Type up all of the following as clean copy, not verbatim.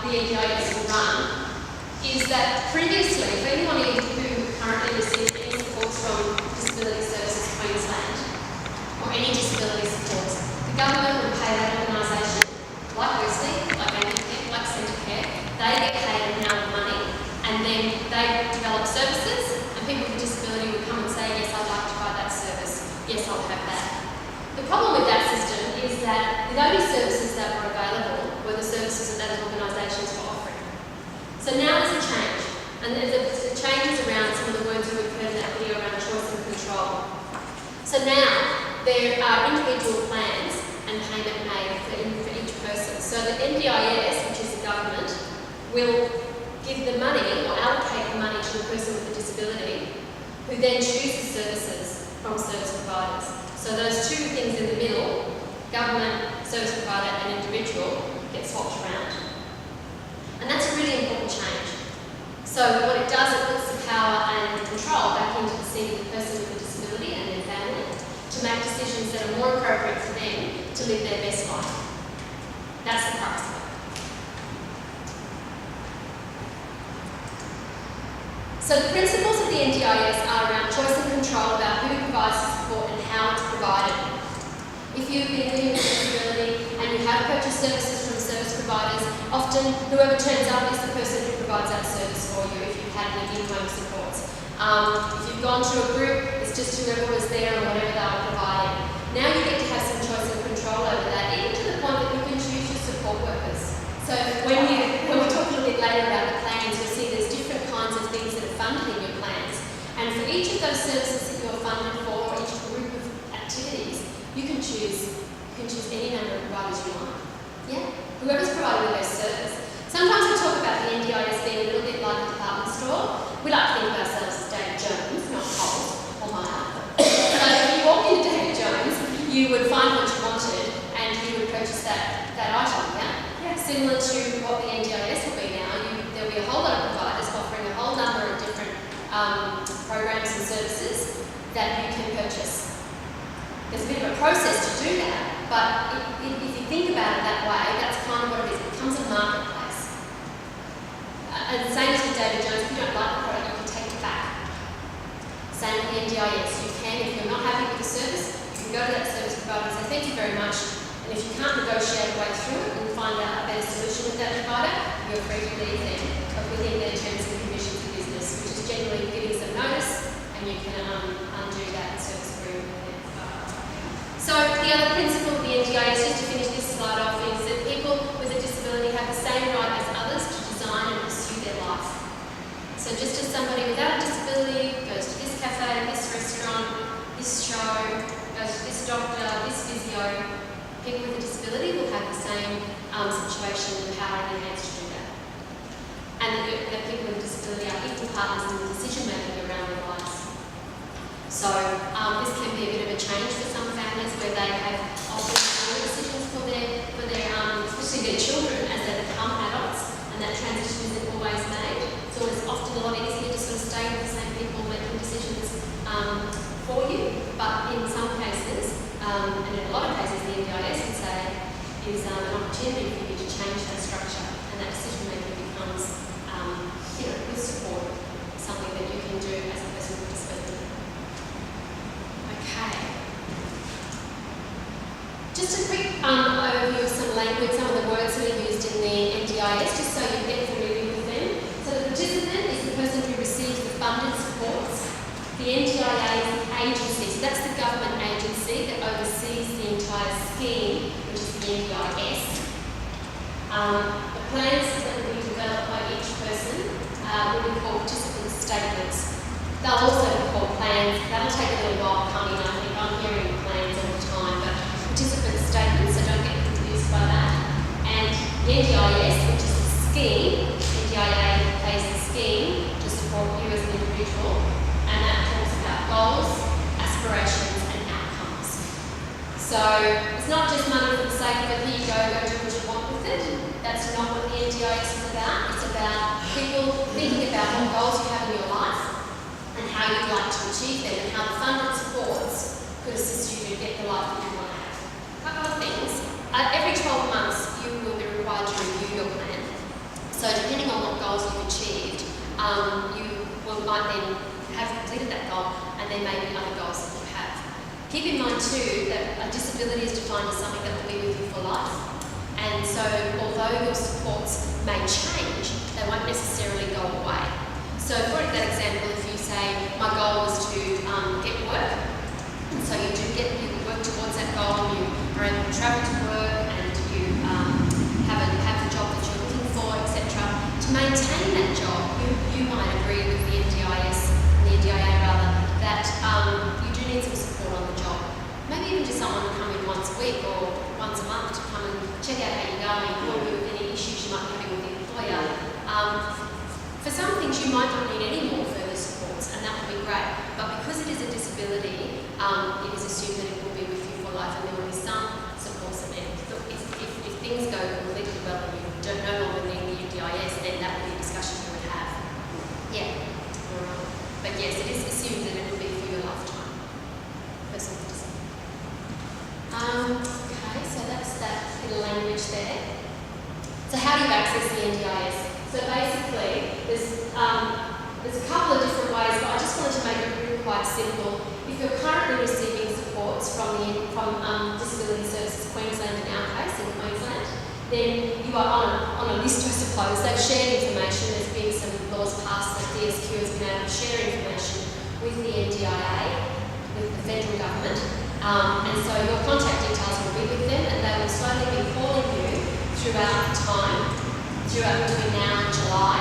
the NDIS will run is that previously, for anyone who currently receives any supports from Disability Services Queensland or any disability supports, the government will pay that organisation, like Wesley, like Handicare, like Centrecare. They get paid an amount of money, and then they develop services, and people with disability will come and say, yes, I'd like to buy that service, yes, I'll have that. The problem with that system is that the only services that were available were the services that those organisations were offering. So now there's a change, and the changes around some of the words we've heard in that video around choice and control. So now there are individual plans and payment made for each person. So the NDIS, which is the government, will give the money or allocate the money to the person with a disability, who then chooses services from service providers. So those two things in the middle, government, service provider and individual, get swapped around. And that's a really important change. So what it does, it puts the power and control back into the seat of the person with a disability and their family to make decisions that are more appropriate for them to live their best life. That's the crux of it. So the principles of the NDIS are around choice and control about who provides the support and how it's provided. If you've been living with a disability and you have purchased services from service providers, often whoever turns up is the person who provides that service for you if you've had any in-home supports. If you've gone to a group, it's just whoever was there and whatever they were providing. Now you get to have some choice and control over that, even to the point that you can choose your support workers. So when we talk a little bit later about the plans, you'll see there's different kinds of things that are funded in your plans. And for each of those services that you're funded for, or each group of activities, you can choose any number of providers you want. Yeah? Whoever's providing the best service. Sometimes we talk about the NDIS being a little bit like a department store. We like to think of ourselves as David Jones, not Coles or Myer. So if you walk into David Jones, you would find what you wanted and you would purchase that item, yeah? Similar to what the NDIS will be now. There'll be a whole lot of providers offering a whole number of different programs and services that you can purchase. There's a bit of a process to do that, but if you think about it that way, that's kind of what it is. It becomes a marketplace. And the same as with David Jones, if you don't like the product, you can take it back. Same with the NDIS. You can, if you're not happy with the service, you can go to that service provider and say, thank you very much. And if you can't negotiate a way through it and find out a better solution with that provider, you're free to leave them within their terms and conditions of business, which is generally giving some notice, and you can undo that service agreement with them. So the other principle of the NDIS, just to finish this slide off, is that people with a disability have the same right as others to design and pursue their life. So just as somebody without a disability goes to this cafe, this restaurant, this show, goes to this doctor, this physio, people with a disability will have the same situation and power in their hands to do that. And that people with a disability are equal partners in the decision making around their lives. So this can be a bit of a change for some families where they have often more decisions for their especially their children as they become adults, and that transition isn't always made. So it's often a lot easier to sort of stay with the same people making decisions for you. But in some cases, and in a lot of cases, the NDIS would say is an opportunity for you to change that structure, and that decision making becomes, with support, something that you can do as a person with a disability. Okay. Just a quick overview of some language, some of the words that are used in the NDIS, just so you get familiar with them. So the participant is the person who receives the funded supports. The NDIA is the agency, so that's the government agency that oversees the entire scheme, which is the NDIS. The plans that will be developed by each person will be called participant statements. They'll also be called plans. That'll take a little while coming, I think. I'm hearing plans all the time, but participant statements, so don't get confused by that. And the NDIS, which is the scheme, NDIA plays the scheme to support you as an individual, and that talks about goals, aspirations, and outcomes. So it's not just money for the sake of it, here you go do what you want with it. That's not what the NDIS is about. It's about people thinking about what goals you have in your life and how you'd like to achieve them, and how the funded supports could assist you to get the life that you want to have. A couple of things. Every 12 months, you will be required to review your plan. in, have completed that goal, and there may be other goals that you have. Keep in mind too that a disability is defined as something that will be with you for life. And so although your supports may change, they won't necessarily go away. So for that example, if you say, my goal is to get work, and so you work towards that goal, and you are able to travel to work, and you have the job that you're looking for, etc. To maintain that job, you might agree with the NDIA rather, that you do need some support on the job. Maybe even just someone to come in once a week or once a month to come and check out how you're going, help you with any issues you might be having with the employer. For some things you might not need any more further supports, and that would be great. But because it is a disability, it is assumed that it will be with you for life, and there will be some supports in there. If things go completely well and you don't no longer need the NDIS, then that would be a discussion you would have. Yeah. Alright. But yes, it is assumed that it will be for your lifetime. Person with disability. Okay, so that's that little language there. So how do you access the NDIS? So basically, there's a couple of different ways, but I just wanted to make it really quite simple. If you're currently receiving supports from Disability Services Queensland, in our case, in Queensland, then you are on a list, I suppose. They've shared information. There's been some laws passed that DSQ has been able to share information with the NDIA, with the federal government. And so your contact details will be with them, and they will slowly be calling you throughout between now and July,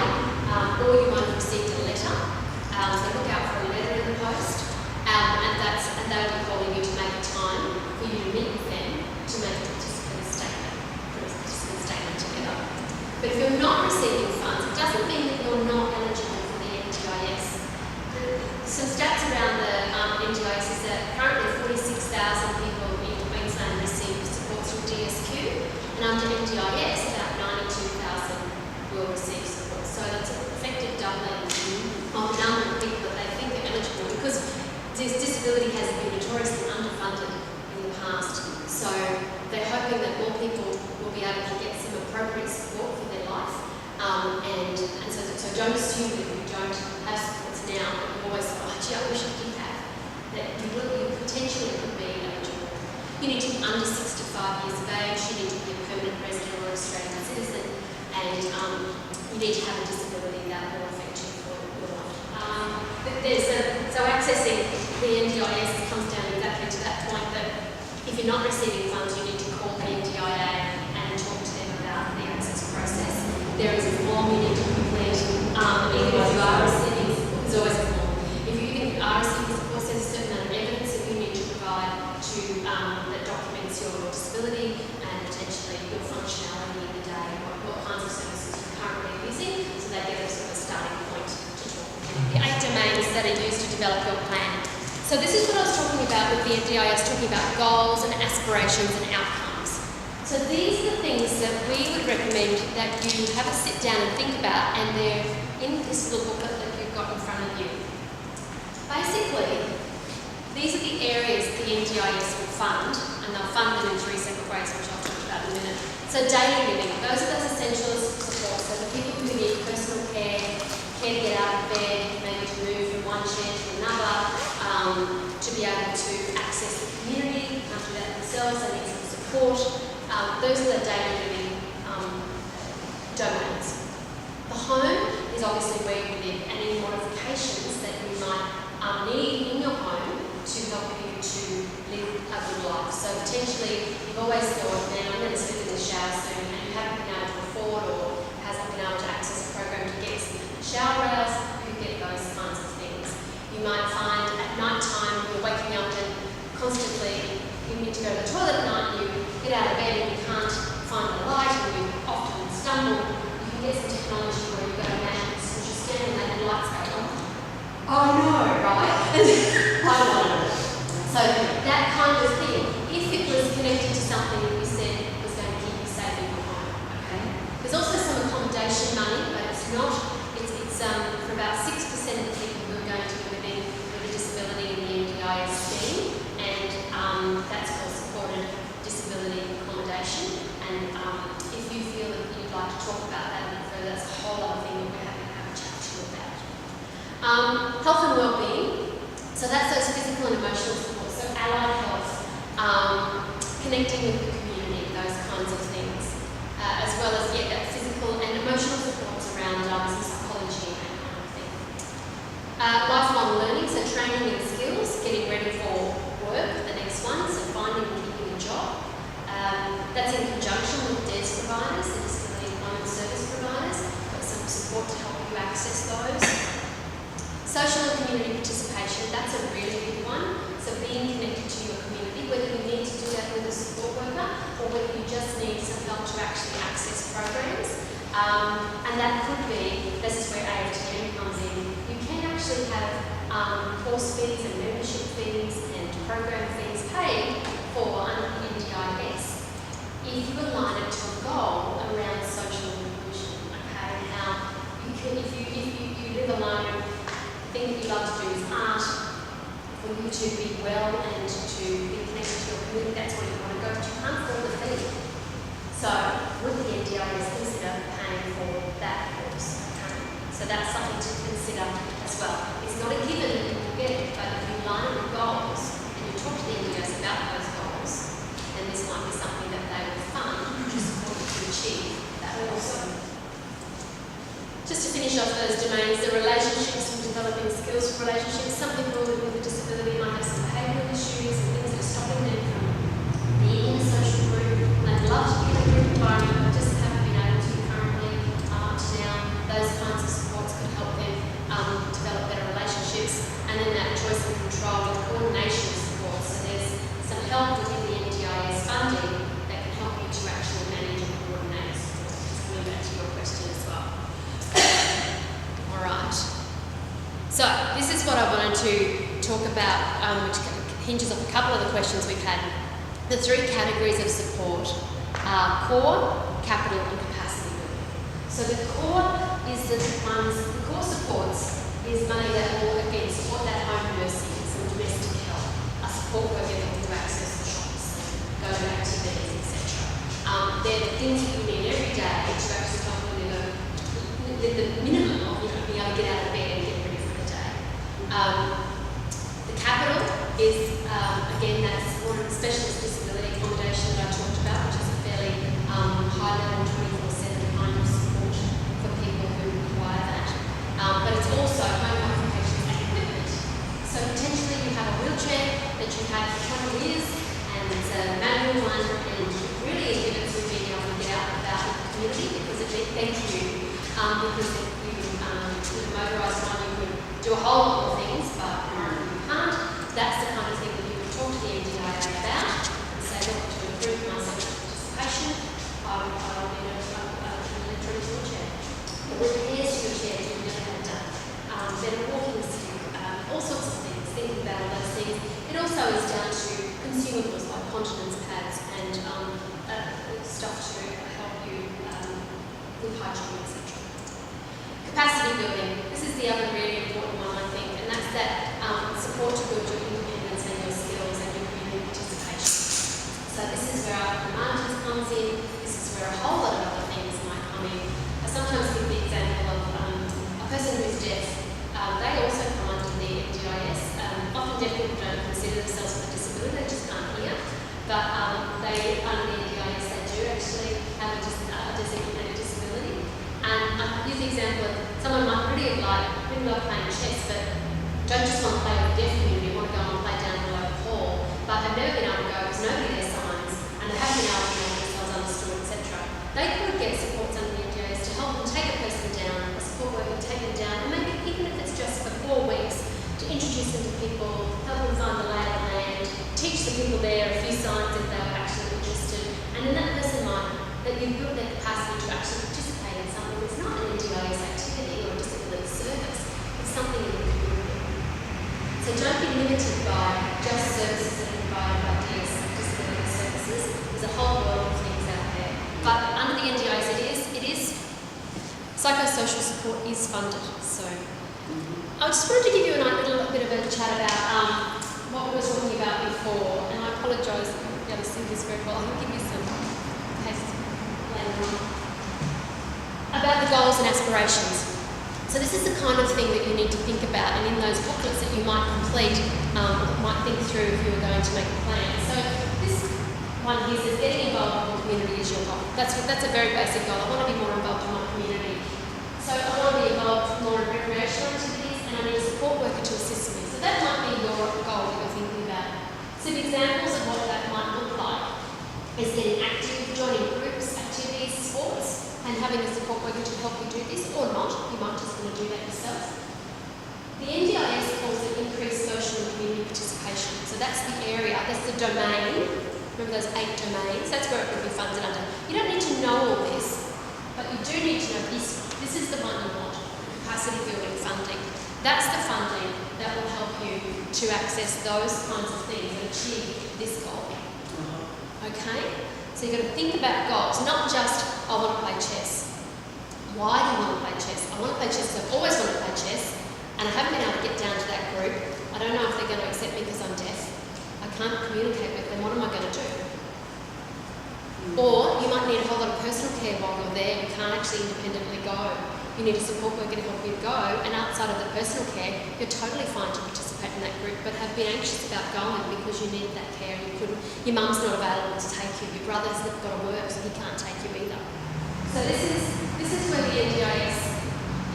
or you might have received a letter. So look out for a letter in the post, and they'll be calling you to make a time for you to meet with them to make a participant statement together. But if you're not receiving funds, it doesn't mean that you're not eligible for the NDIS. Some stats around the NDIS is that currently 46,000 people in Queensland receive supports from DSQ, and under NDIS, about 92,000 will receive support. So that's an effective doubling of the number of people that they think are eligible, because this disability has been notoriously underfunded in the past. So they're hoping that more people will be able to get some appropriate support for their life. And so don't assume that if you don't have supports now, that you always say, oh gee, I wish I did have, that you potentially could be eligible. You need to be under 65 years of age, you need to be a permanent resident or Australian citizen, and you need to have a disability that will affect you for your life. So accessing the NDIS comes down exactly to that point, that if you're not receiving funds, you need to call the NDIA and talk to them about the access process. There is a form you need to complete, even if you are receiving, there's always a form. If you are receiving support, there's a certain amount of evidence that you need to provide that documents your disability and potentially your functionality in the day, what kinds of services you're currently using, so they give us a starting point to talk about. The 8 domains that are used to develop your plan. So this is what I was talking about with the NDIS, talking about goals and aspirations and outcomes. So these are the things that we would recommend that you have a sit down and think about, and they're in this little booklet that you've got in front of you. Basically, these are the areas the NDIS will fund, and they'll fund them in 3 separate ways, which I'll talk about in a minute. So daily living, those are those essential supports. So the people who need personal care to get out of bed, maybe to move from one chair to another, to be able to access the community, do that themselves, they need some support. Those are the daily living domains. The home is obviously where you live, and any modifications that you might need in your home to help you to live a good life. So potentially, you've always thought, man, I'm going to sleep in the shower soon, and you haven't been able to afford or hasn't been able to access a program to get some shower hours, you get those kinds of things. You might find at night time you're waking up and constantly you need to go to the toilet at night, you get out of bed and you can't find the light, and you often stumble. You can get some technology where you've got a mattress and you stand and the lights go on. Oh no, right? I know. So that kind of thing, if it was connected to something that we said was going to keep you safe in your home, okay? There's also some accommodation money, but it's not, it's for about 6% of the people who are going to be living with a disability in the NDIS scheme, and that's called supported disability accommodation. And if you feel that you'd like to talk about that a bit further, that's a whole other thing that we're happy to have a chat to you about. Health and wellbeing. So that's those physical and emotional support. So allied health, connecting with the community, those kinds of things, as well as that physical and emotional supports around some psychology and that kind of thing. Lifelong learning, so training and skills, getting ready for work, the next one, so finding and keeping a job. That's in conjunction with DES providers, the disability employment service providers, got some support to help you access those. Social and community participation, that's a really big one. So being connected to your community, whether you need to do that with a support worker or whether you just need some help to actually access programs. And that could be, this is where AFTM comes in, you can actually have course fees and membership fees and program fees paid for under the NDIS if you align it to a goal around social inclusion, okay? Now, you can, if you live alone, the thing that you love to do is art, for you to be well and to be connected to your community, that's where you want to go, but you can't afford the fee. So, with the NDIS, consider paying for that course, okay? So that's something to consider as well. It's not a given that you will get it, but if you line up with goals and you talk to the NDIS about those goals, then this might be something that they will fund to support you to achieve that also. Just to finish off those domains, the relationships and developing skills for relationships. Some people with a disability might have some behavioural issues and things that are stopping them from being in a social group. And they'd love to be in a group environment, but just haven't been able to currently up to now. Those kinds of supports could help them develop better relationships. And then that choice and control and coordination support. So there's some help within the NDIS funding that can help you to actually manage and coordinate support. Just coming back to your question as well. Alright, so this is what I wanted to talk about, which hinges off a couple of the questions we've had. The three categories of support are core, capital and capacity building. So the core is the core supports is money that will again support that home nursing, some domestic help, a support worker that will access the shops, go to activities, etc. They're the things that you need every day to actually help you live the minimum of being able to get out of bed and get ready for the day. The capital is, again, that supported specialist disability accommodation that I talked about, which is a fairly high level 24/7 kind of support for people who require that. But it's also home modifications and equipment. So potentially you have a wheelchair that you have for 20 years and it's a manual one and really it limits you being able to get out and about in the community because it thank you. Because if you with a motorised one you could do a whole lot of things, but currently you can't. That's the kind of thing that you would talk to the NDIA about and say, look, to improve my social participation, I'll need an electronic wheelchair. The repairs to your chair you never had done. Better walking stick, all sorts of things, thinking about all those things. It also is down to consumables like continence pads and stuff to help you with hygiene, etc. Capacity building. This is the other really important one, I think, and that's that support to build your independence and your skills and your community participation. So this is where our margins comes in. This is where a whole lot of other things might come in. I sometimes give the example of a person who's deaf. They also come under the NDIS. Often deaf people don't consider themselves with a disability; they just can't hear. But they, under the NDIS, they do actually have a designated disability. And I use the example of someone might really love playing chess, but don't just want to play with the deaf community, want to go and play down the local hall, but have never been able to go because nobody there signs, and they haven't been able to make themselves understood, etc. They could get supports under the NDIS to help them take a person down, a support worker take them down, and maybe even if it's just for 4 weeks, to introduce them to people, help them find the lay of the land, teach the people there a few signs if they were actually interested, and then that person might, that you've built their capacity to actually participate in something that's not an NDIS activity or a disability service, it's something in the community. So don't be limited by just services that are provided by disability services. There's a whole world of things out there. But under the NDIS it is psychosocial support is funded. So I just wanted to give you a little bit of a chat about what we were talking about before, and I apologise if you'll be able to see this very well. I'll give you some cases later on. About the goals and aspirations. So this is the kind of thing that you need to think about, and in those booklets that you might complete, might think through if you were going to make a plan. So this one here says getting involved in the community is your goal. That's a very basic goal. I want to be more involved in my community. So I want to be involved more in recreational activities, and I need a support worker to assist me. So that might be your goal that you're thinking about. Some examples of what that might look like is getting active, joining groups, activities, sports, and having a support worker to help you do this, or not. You might just want to do that yourself. The NDIS calls it increased social and community participation. So that's the area, that's the domain. Remember those 8 domains? That's where it would be funded under. You don't need to know all this, but you do need to know this. This is the one you want, capacity building funding. That's the funding that will help you to access those kinds of things and achieve this goal. Okay? So you've got to think about goals, not just, I want to play chess. Why do you want to play chess? I want to play chess because I've always wanted to play chess, and I haven't been able to get down to that group. I don't know if they're going to accept me because I'm deaf. I can't communicate with them. What am I going to do? Or you might need a whole lot of personal care while you're there and can't actually independently go. You need a support worker to help you go, and outside of the personal care, you're totally fine to participate in that group, but have been anxious about going because you needed that care and you couldn't. Your mum's not available to take you. Your brother's got to work, so he can't take you either. So this is where the NDIS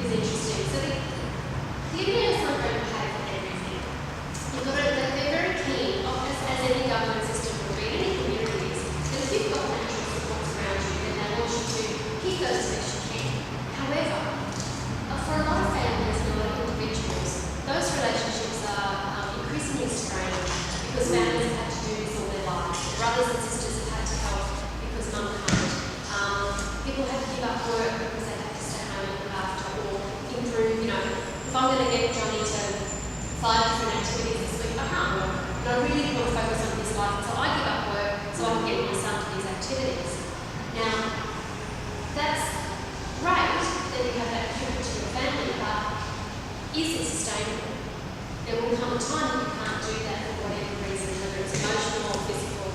is interesting. So the NDIS aren't going to pay for everything. They're very keen, as any government system will be, any communities, that if you've got natural supports around you, then they want you to keep those as best you can. However, for a lot of families and a lot of individuals, those relationships are increasingly strained because families have had to do this all their lives. Brothers and sisters have had to help because mum can't. People have to give up work because they have to stay home and look after, or improve, if I'm going to get Johnny to 5 different activities this week, I can't work. And I really want to focus on his life, so I give up work so I can get my son to these activities. Now, that's great that you have that commitment to your family, but is it sustainable? There will come a time when you can't do that for whatever reason, whether it's emotional or physical.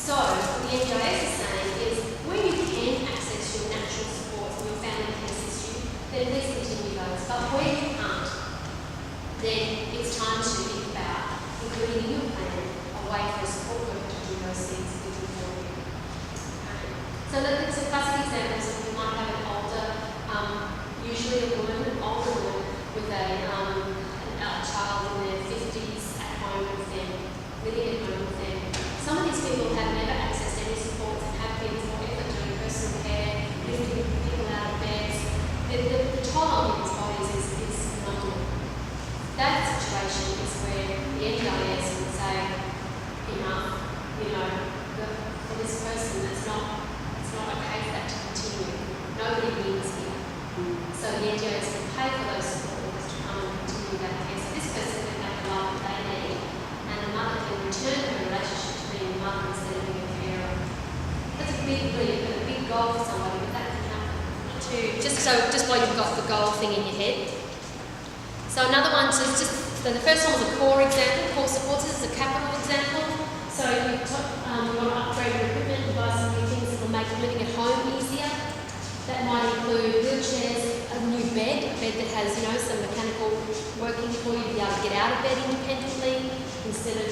So, what the NDIS is saying is, when you can access your natural supports and your family can assist you, then please continue those. But where you can't, then it's time to think about including in your plan a way for a support worker to do those things with you for you. Okay. So look at some classic examples of you might have an older, usually a woman, an older woman with a child in their 50s at home with them, living at home with them. Some of these people have never accessed any supports and have been for effort doing personal care, lifting people out of beds. The toll on people's bodies is phenomenal. That situation is where the NDIS would say, enough, for this person, it's not okay for that to continue. Nobody wins here. So the NDIS will pay for those support workers to come and continue that care. So this person can have the life that they need, and the mother can return her relationship to being a mother instead of being a carer. That's a big goal for somebody, but that can happen too. Just while you've got the goal thing in your head. So another one, so the first one was a core example. Core supports, this is a capital example. So you want to upgrade your equipment and buy some new things that will make living at home easier. That might include wheelchairs, a new bed, a bed that has, some mechanical working for you to be able to get out of bed independently instead of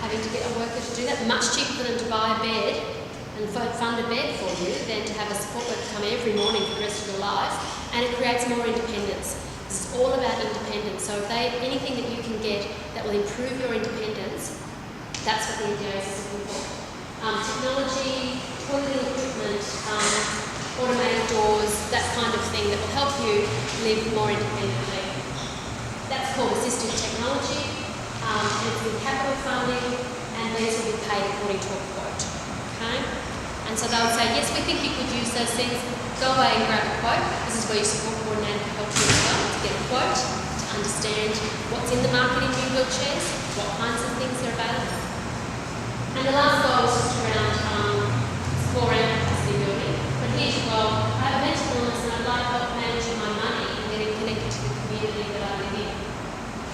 having to get a worker to do that. Much cheaper for them to buy a bed and fund a bed for you than to have a support worker come every morning for the rest of your life, and it creates more independence. This is all about independence. So if anything that you can get that will improve your independence, that's what the NDIS is looking for. Technology, toilet equipment, automated doors, that kind of thing that will help you live more independently. That's called assistive technology. It's in capital funding, and these will be paid according to a quote. Okay? And so they'll say, yes, we think you could use those things. Go away and grab a quote. This is where your support coordinator can help you as well to get a quote, to understand what's in the market in new wheelchairs, what kinds of things are available. And the last goal is just around support and capacity building. But here's your goal. I have a mental illness and I'd like help managing my money and getting connected to the community that I live in.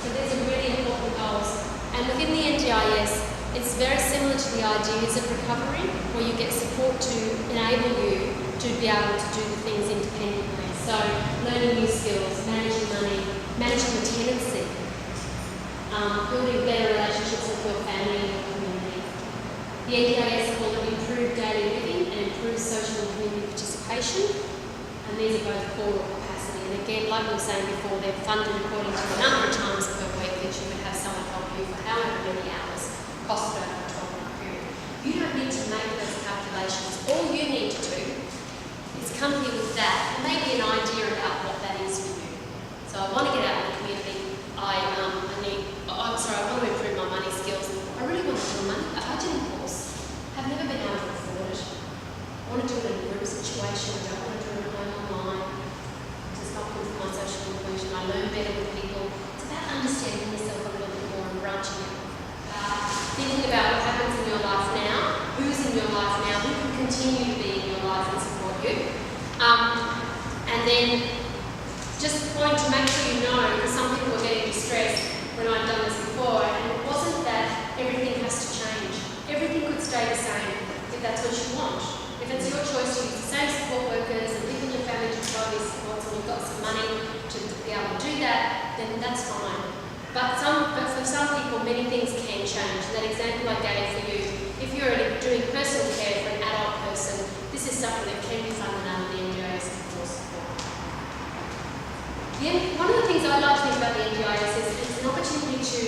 So these are really important goals. And within the NDIS, it's very similar to the ideas of recovery, where you get support to enable you to be able to do the things independently. So learning new skills, managing money, managing your tenancy, building better relationships with your family and your community. The NDIS will improve daily living and improve social and community participation, and these are both core or capacity. And again, like we were saying before, they're funded according to the number of times per week that you would have someone help you for however many hours, costed over a 12-month period. You don't need to make those calculations. All you need to do is come here with that and maybe an idea about what that is for you. So I want to get out in the community. I want to improve my money skills. I really want to do a budgeting course. I've never been able to afford it. I want to do it in a group situation. I don't want to do it online. It's not good for my social inclusion. I learn better with people. It's about understanding yourself a little bit more and branching out. Thinking about what happens in your life now, who's in your life now, who can continue to be in your life and support you. And then just wanting to make sure you know, because some people were getting distressed when I'd done this before, and it wasn't that everything has to change. Everything could stay the same if that's what you want. If it's your choice to use the same support workers and live in your family to provide these supports and you've got some money to be able to do that, then that's fine. But for some people, many things can change. That example I gave for you, if you're doing personal care for an adult person, this is something that can be funded under the NDIS for support. One of the things I like to think about the NDIS is it's an opportunity to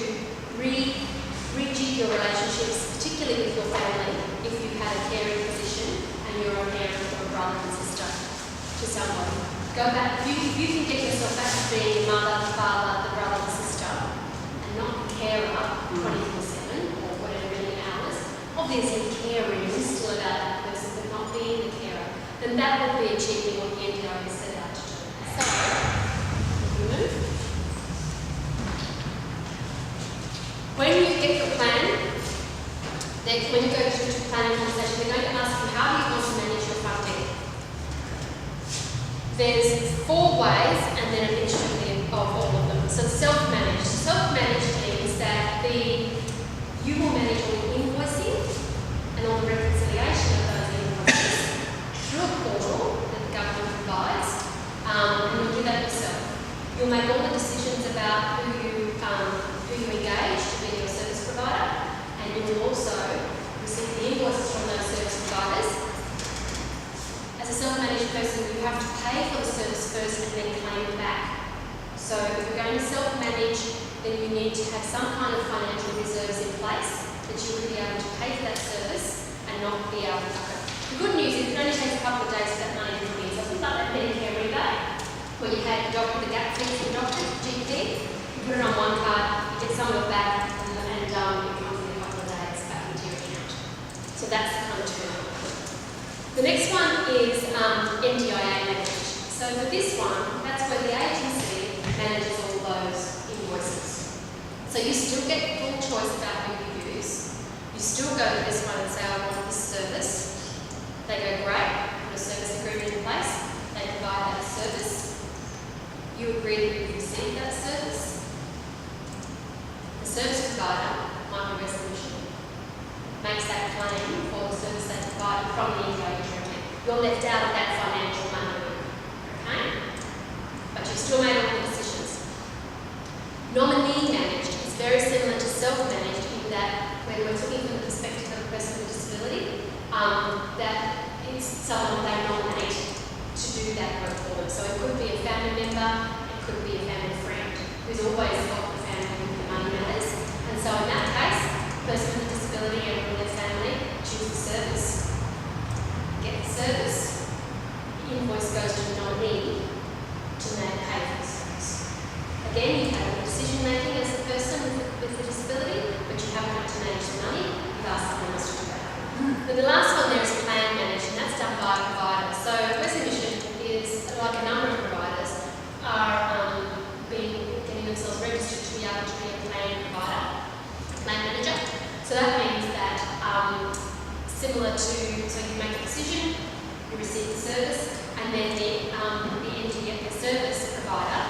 rejig your relationships, particularly with your family, if you had a caring position and you're a parent or a brother and sister to somebody. Go back, if you can get yourself back to being your mother, the father, the brother, the sister, and not the carer 24/7 or whatever many hours. Obviously, caring is still about that person, but not being the carer. Then that will be achieving what the NDIS set out to do. So, when you get your plan, when you go to the planning conversation, they're going to ask you how do you want to manage your funding. There's 4 ways and then a mixture of all of them. So self-managed. Self-managed means that you will manage all the invoicing and all the reconciliation of those invoices through a portal that the government provides, and you'll do that yourself. You'll make all the decisions about who you engage to be your service provider, and you will also receive the invoices from those service providers. As a self-managed person, you have to pay for the service first and then claim it back. So if you're going to self-manage, then you need to have some kind of financial reserves in place that you will be able to pay for that service and not be able to cut it. The good news is it only takes a couple of days for that money to come in. So it's like that Medicare rebate, where you pay the doctor, the gap fee for the doctor, GP, you put it on one card, you get some of it back, and it comes in a couple of days back into your account. So that's the kind of turnover. The next one is NDIA managed. So for this one, that's where the agency manages all those invoices. So you still get full choice about who you use. You still go to this one and say, I want this service. They go, great, put a service agreement in place. They provide that service. You agree that you receive that service. The service provider, might be Resolution, makes that claim for the service they provide from the engagement. You're left out of that financial money, okay? But you still made all the decisions. Nominee managed is very similar to self-managed in that when we're talking from the perspective of a person with a disability, that it's someone they nominate to do that work for them. So it could be a family member, it could be a family friend who's always got the family with the money matters. And so in that case, the person with a disability and their family choose the service, get the service, the invoice goes to the nominee to pay for the service. Again, you have a decision making as a person with a disability, but you haven't had to manage the money, you've asked someone else to do that. But the last one there is plan managed, and that's done by a provider. So Resolution is, like a number of providers, are getting themselves registered to be able to be a plan provider, plan manager. So that means that similar to, so you make a decision, you receive the service, and then the service provider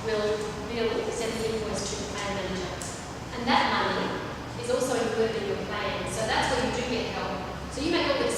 will send the invoice to the plan manager. And that money is also included in your plan. So that's where you do get help. So you make all the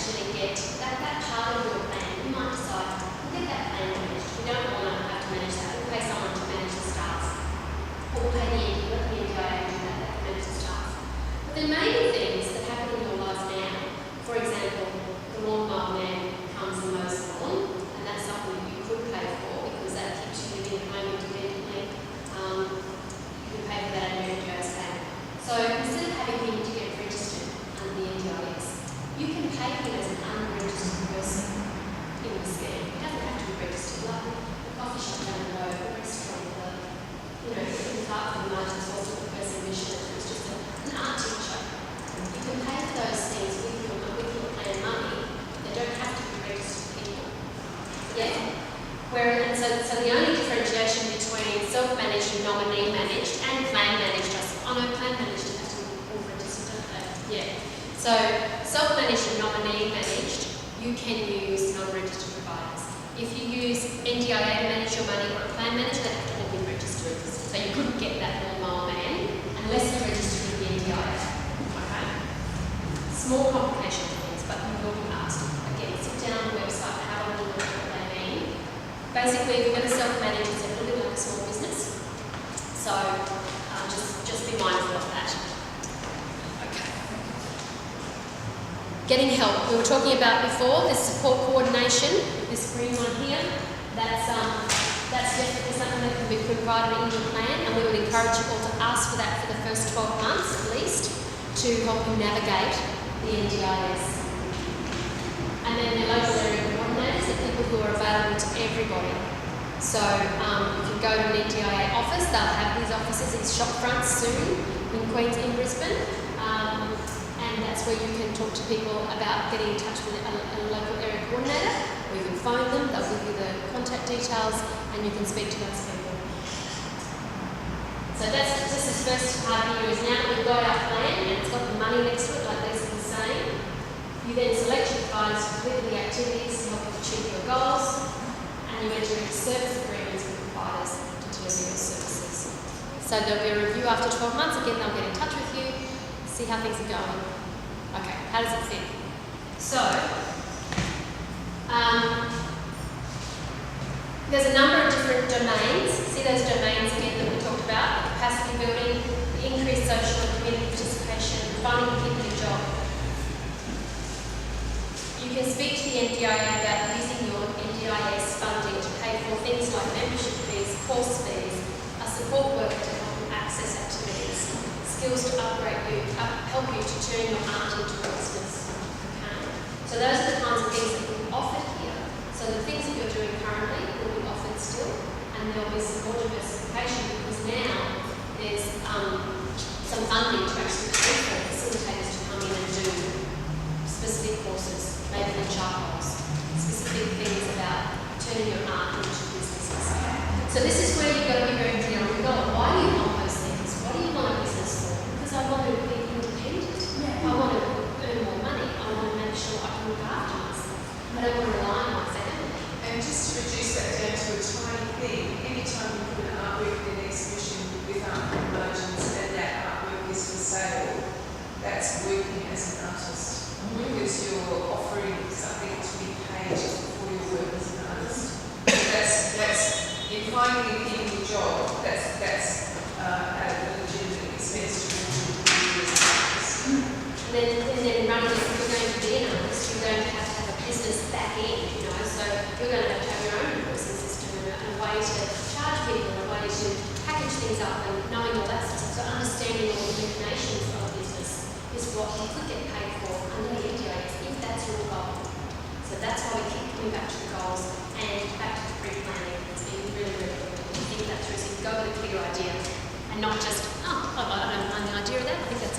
actually get that part of your plan. You might decide, we'll get that plan managed. We don't want to have to manage that. We'll pay someone to manage the staff. Or we'll pay let the NDIA do that, that can manage the staff. But there may be things that happen in your life now. For example, the lawnmower man comes and mows the lawn, and that's something that you could pay for because that keeps you living at home independently. You can pay for that at your NDIS account. So instead of having him to get registered under the NDIS, you can pay him as an unregistered person in the scheme. He doesn't have to be registered, like the coffee shop down the road, the restaurant, the park for the margins, also the person mission, it's just an art teacher. You can pay for those things with your plan money. They don't have to be registered people. Yeah? So the only differentiation between self-managed and nominee managed and plan managed, I know plan managed has to be all registered, don't they? Yeah. So self-managed and nominee managed, you can use non-registered providers. If you use NDIA to manage your money or a plan manager, they have to all be registered. So you couldn't get that lawnmower man unless you're registered with the NDIA. Okay? Small complication of things, but you will be asked. Again, sit down on the website, have a little look at what they mean. Basically, if you're going to self-manage, it's a little bit like a small business. So just be mindful of that. Okay. Getting help. We were talking about before, this support coordination, this green one here. That's definitely something that can be provided in your plan, and we would encourage you all to ask for that for the first 12 months at least to help you navigate the NDIS. And then the local area coordinators are people who are available to everybody. So you can go to an NDIA office. They'll have these offices in shop fronts soon in Brisbane, and that's where you can talk to people about getting in touch with a local area coordinator, or you can phone them. They'll give you the contact details, and you can speak to those people. So this is first part here is now that we've got our plan and it's got the money next to it, like Lisa was saying. You then select your providers to complete the activities to help you achieve your goals, and you enter into service agreements with providers to deliver your services. So there'll be a review after 12 months. Again, they'll get in touch with you, see how things are going. Okay, how does it fit? So, there's a number of different domains. See those domains again that we talked about? Capacity building, increased social and community participation, finding people a job. You can speak to the NDIA about using your NDIS funding to pay for things like membership fees, course fees, a support worker to help you access activities, skills to upgrade you, help you to turn your art into a business. Okay? So those are the kinds of things that will be offered here. So the things that you're doing currently will be offered still, and there'll be some more diversification because now there's some funding to actually pay for facilitators to come in and do specific courses, maybe in charcoals, specific things about turning your art into businesses. So this is where you've got to be very clear on your goal. Why do you want those things? What do you want a business for? Because I want to be independent. Yeah. I want to earn more money. I want to make sure I can look after myself. I don't want to rely on my family. And just to reduce that down to a tiny thing, any time you put an artwork in an exhibition with artwork margins and that artwork is for sale, that's working as an artist. Because you're offering something to be paid for your work as an artist. So that's in finding and keeping your job, that's at a legitimate expense to you as an artist. And then running it, if you're going to be an artist, you're going to have a business back end, you know, so you're going to have your own invoicing system and a way to charge people and a way to package things up and knowing all that stuff. So understanding all the definitions of a business is what you could get paid for under the NDIS if that's your goal. So that's why we keep coming back to the goals and back to the pre-planning. It's been really, really important to think that through so you go with a clear idea and not just, oh, I don't mind the idea of that, I think that's